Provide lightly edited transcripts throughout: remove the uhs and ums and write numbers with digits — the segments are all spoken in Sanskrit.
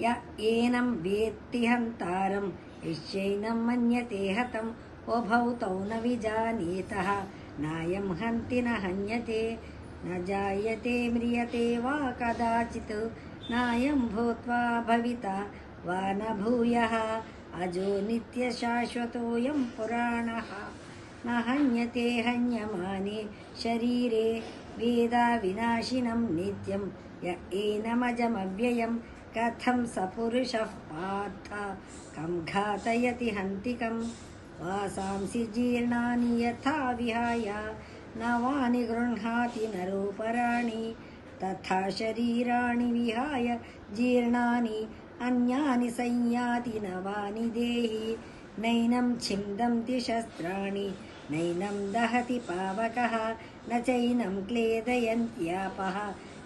य एनं वेत्ति हन्तारं यश्चैनं मन्यते हतम् उभौ तौ न विजानीतः नायं हन्ति न हन्यते न जायते म्रियते वा कदाचित् नायं भूत्वा भविता वा न भूयः अजो नित्यशाश्वतोऽयं पुराणः न हन्यते हन्यमाने शरीरे वेदा विनाशिनं नित्यं य एनमजमव्ययं कथं स पुरुषः पार्थ कं घातयति हन्तिकं वासांसि जीर्णानि यथा विहाय नवानि गृह्णाति नरोपराणि तथा शरीराणि विहाय जीर्णानि अन्यानि संयाति नवानि देहि नैनं छिन्दन्ति शस्त्राणि नैनं दहति पावकः न चैनं क्लेदयन्त्यापः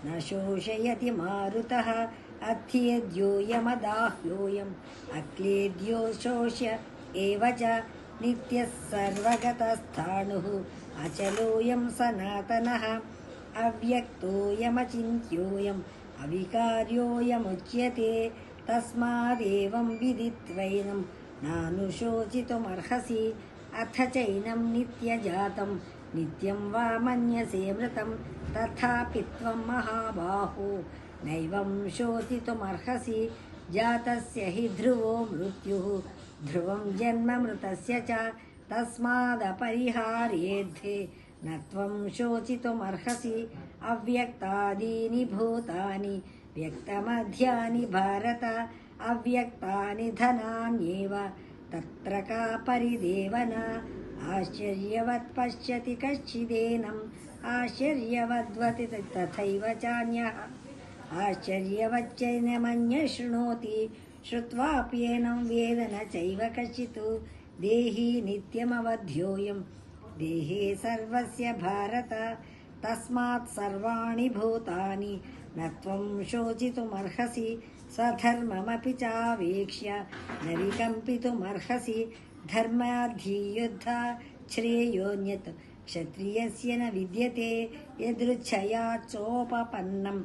न शोषयति मारुतः अध्येद्योऽयमदाह्योऽयम् अक्लेद्यो शोष्य एव च नित्यः सर्वगतस्थाणुः अचलोऽयं सनातनः अव्यक्तोऽयमचिन्त्योऽयम् अविकार्योऽयमुच्यते तस्मादेवं विदित्वैनं नानुशोचितुमर्हसि अथ चैनं नित्यजातं नित्यं वा मन्यसे मृतं तथापि त्वं महाबाहो नैवं शोचितुमर्हसि जातस्य हि ध्रुवो मृत्युः ध्रुवं जन्म मृतस्य च तस्मादपरिहार्येद्धे न त्वं शोचितुमर्हसि अव्यक्तादीनि भूतानि व्यक्तमध्यानि भारत अव्यक्तानि धनान्येव तत्र का परिदेवना आश्चर्यवत् पश्यति कश्चिदेनम् आश्चर्यवद्वति तथैव चान्यः आश्चर्यवच्चैनमन्यः शृणोति श्रुत्वाप्येनं वेद न चैव कश्चित् देहि नित्यमवध्योऽयं देहे सर्वस्य भारत तस्मात् सर्वाणि भूतानि न त्वं शोचितुमर्हसि स्वधर्ममपि चावेक्ष्य न विकम्पितुमर्हसि धर्माद्धियुद्धा श्रेयोऽन्यत् क्षत्रियस्य न विद्यते यदृच्छया चोपपन्नं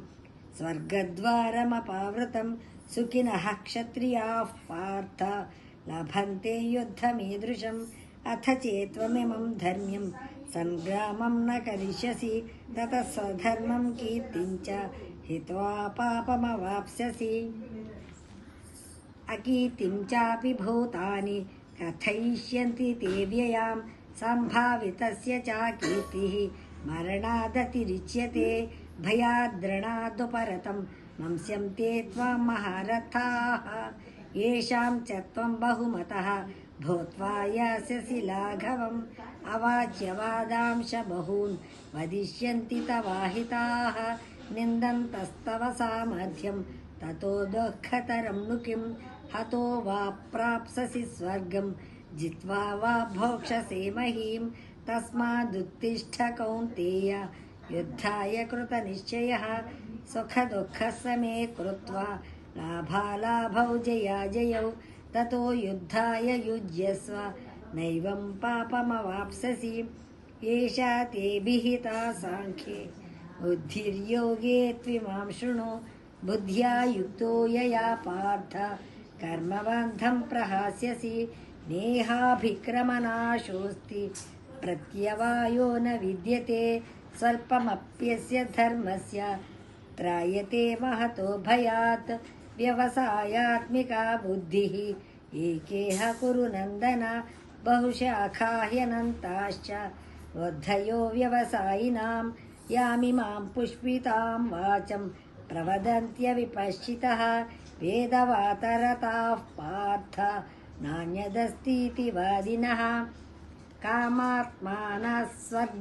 स्वर्गद्वारमपावृतं सुखिनः क्षत्रियाः पार्थ लभन्ते युद्धमीदृशम् अथ चेत्त्वमिमं धर्म्यं सङ्ग्रामं न करिष्यसि ततः स्वधर्मं कीर्तिं च हित्वा पापमवाप्स्यसि अकीर्तिं चापि भूतानि कथयिष्यन्ति ते व्ययां सम्भावितस्य च कीर्तिः मरणादतिरिच्यते भयाद्रणादुपरतं नंस्यन्ते त्वां महारथाः येषां च त्वं बहुमतः भूत्वा यास्यसि लाघवम् अवाच्यवादांश बहून् वदिष्यन्ति तवाहिताः निन्दन्तस्तव सामर्थ्यं ततो दुःखतरं नु किं हतो वा प्राप्स्यसि स्वर्गं जित्वा वा भोक्ष्यसे महीं तस्मादुत्तिष्ठ कौन्तेय युद्धाय कृतनिश्चयः सुखदुःखसमे कृत्वा लाभालाभौ जयाजयौ ततो युद्धाय युज्यस्व नैवं पापमवाप्स्यसि एषा ते विहिता साङ्ख्ये बुद्धिर्योगे त्विमां शृणु बुद्ध्या युक्तो यया पार्थ कर्मबन्धं प्रहास्यसि नेहाभिक्रमनाशोऽस्ति प्रत्यवायो न विद्यते स्वल्पमप्यस्य धर्मस्य त्रायते महतो भयात् व्यवसायात्मिका बुद्धिः एकेह कुरु नन्दन बहुशाखा ह्यनन्ताश्च बुद्धयो व्यवसायिनां यामिमां पुष्पितां वाचं प्रवदन्त्यविपश्चितः वेदवातरताः पार्थ नान्यदस्तीति वादिनः कामात्मानः स्वर्ग